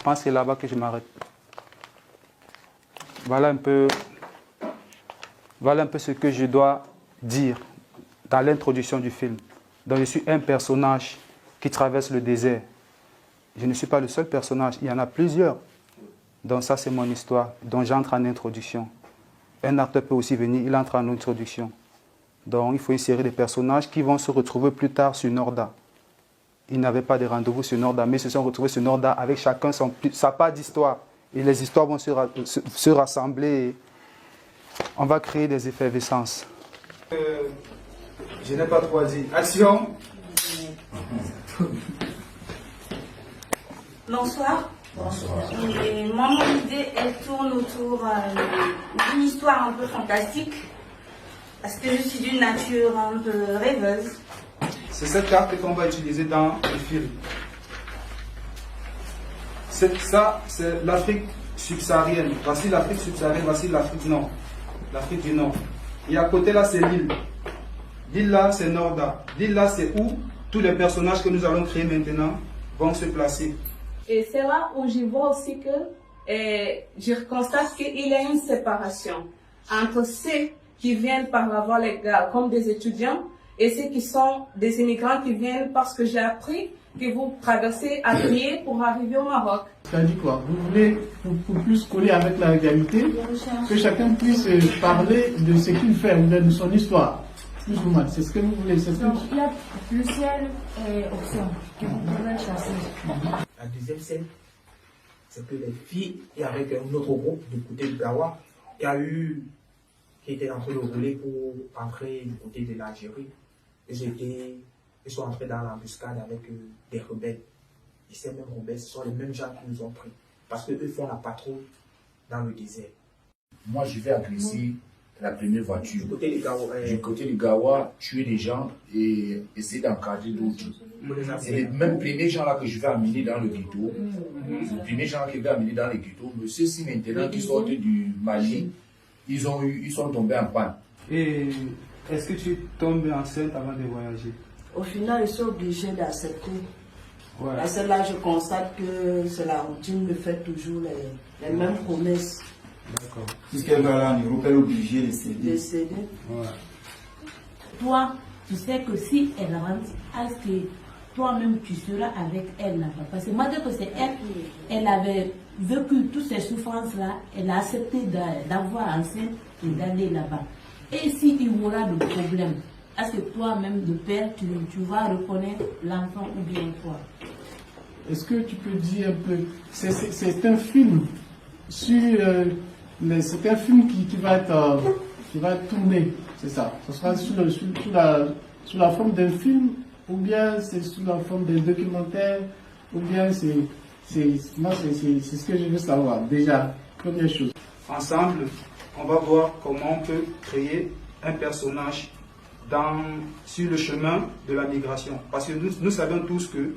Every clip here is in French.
pense que c'est là-bas que je m'arrête. Voilà un peu ce que je dois dire dans l'introduction du film. Donc je suis un personnage qui traverse le désert. Je ne suis pas le seul personnage, il y en a plusieurs. Donc ça, c'est mon histoire, dont j'entre en introduction. Un acteur peut aussi venir, il entre en introduction. Donc il faut une série de personnages qui vont se retrouver plus tard sur Norda. Ils n'avaient pas de rendez-vous sur Norda, mais ils se sont retrouvés sur Norda avec chacun sa part d'histoire. Et les histoires vont se rassembler et on va créer des effervescences. Je n'ai pas trop dit. Action! Bonsoir. Et moi, mon idée, elle tourne autour d'une histoire un peu fantastique. Parce que je suis d'une nature un peu rêveuse. C'est cette carte qu'on va utiliser dans le film. Ça, c'est l'Afrique subsaharienne. Voici l'Afrique subsaharienne, voici l'Afrique nord. L'Afrique du Nord. Et à côté là, c'est l'île. L'île là, c'est Norda. L'île là, c'est où tous les personnages que nous allons créer maintenant vont se placer. Et c'est là où je vois aussi que je constate qu'il y a une séparation entre ceux qui viennent par la voie légale comme des étudiants et ceux qui sont des immigrants qui viennent parce que j'ai appris que vous traversez à pied pour arriver au Maroc. Ça dit quoi? Vous voulez pour plus coller avec la réalité, que chacun puisse parler de ce qu'il fait ou de son histoire. C'est ce que vous voulez. Donc il y a plusieurs options que vous pouvez choisir. La deuxième scène, c'est que les filles, et avec un autre groupe du côté de Gawa, qui était en train de rouler pour entrer du côté de l'Algérie. Ils sont entrés dans l'embuscade avec des rebelles. Et ces mêmes rebelles, ce sont les mêmes gens qui nous ont pris. Parce qu'eux font la patrouille dans le désert. Moi, je vais agresser la première voiture. Du côté du Gawa, tuer des gens et essayer d'encadrer d'autres. C'est les mêmes premiers gens-là que je vais amener dans le ghetto. Les premiers gens que je vais amener dans le ghetto. Mais ceux-ci maintenant qui sortent du Mali, ils sont tombés en panne. Et est-ce que tu tombes enceinte avant de voyager? Au final, je suis obligé d'accepter. Ouais. Parce que là, je constate que c'est la routine me fait toujours les mêmes promesses. D'accord. Puisqu'elle va là en Europe, elle est obligée de céder. Ouais. Toi, tu sais que si elle rentre, est-ce que toi-même tu seras avec elle là-bas? Parce que moi, dès que c'est elle, elle avait vécu toutes ces souffrances-là, elle a accepté d'avoir enceinte et d'aller là-bas. Et s'il y aura des problèmes, est-ce que toi-même, de père, tu vas reconnaître l'enfant ou bien quoi? Est-ce que tu peux dire un peu, c'est un film sur, c'est un film qui va être tourné, c'est ça? Ce sera sous la forme d'un film, ou bien c'est sous la forme d'un documentaire, ou bien c'est ce que je veux savoir. Déjà, première chose. Ensemble, on va voir comment on peut créer un personnage sur le chemin de la migration. Parce que nous savons tous que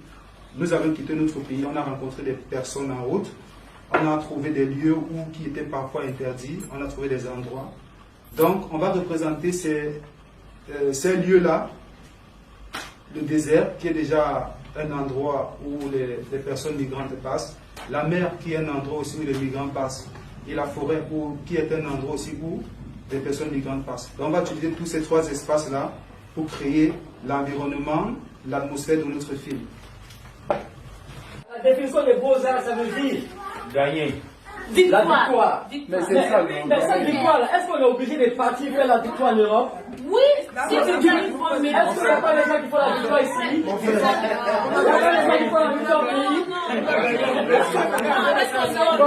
nous avons quitté notre pays, on a rencontré des personnes en route, on a trouvé des lieux qui étaient parfois interdits, on a trouvé des endroits. Donc, on va représenter ces lieux-là, le désert, qui est déjà un endroit où les personnes migrantes passent, la mer, qui est un endroit aussi où les migrants passent, et la forêt, qui est un endroit aussi où les personnes migrantes passent. Donc, on va utiliser tous ces trois espaces-là pour créer l'environnement, l'atmosphère de notre film. La définition des beaux-arts, ça veut dire Gagner. La victoire. Mais c'est ça, mais cette victoire-là, est-ce qu'on est obligé de partir faire la victoire en Europe? Oui, si tu gagnes, est-ce qu'il n'y a pas des gens qui font la victoire ici? Il n'y a pas des gens qui font la victoire au pays? Bon,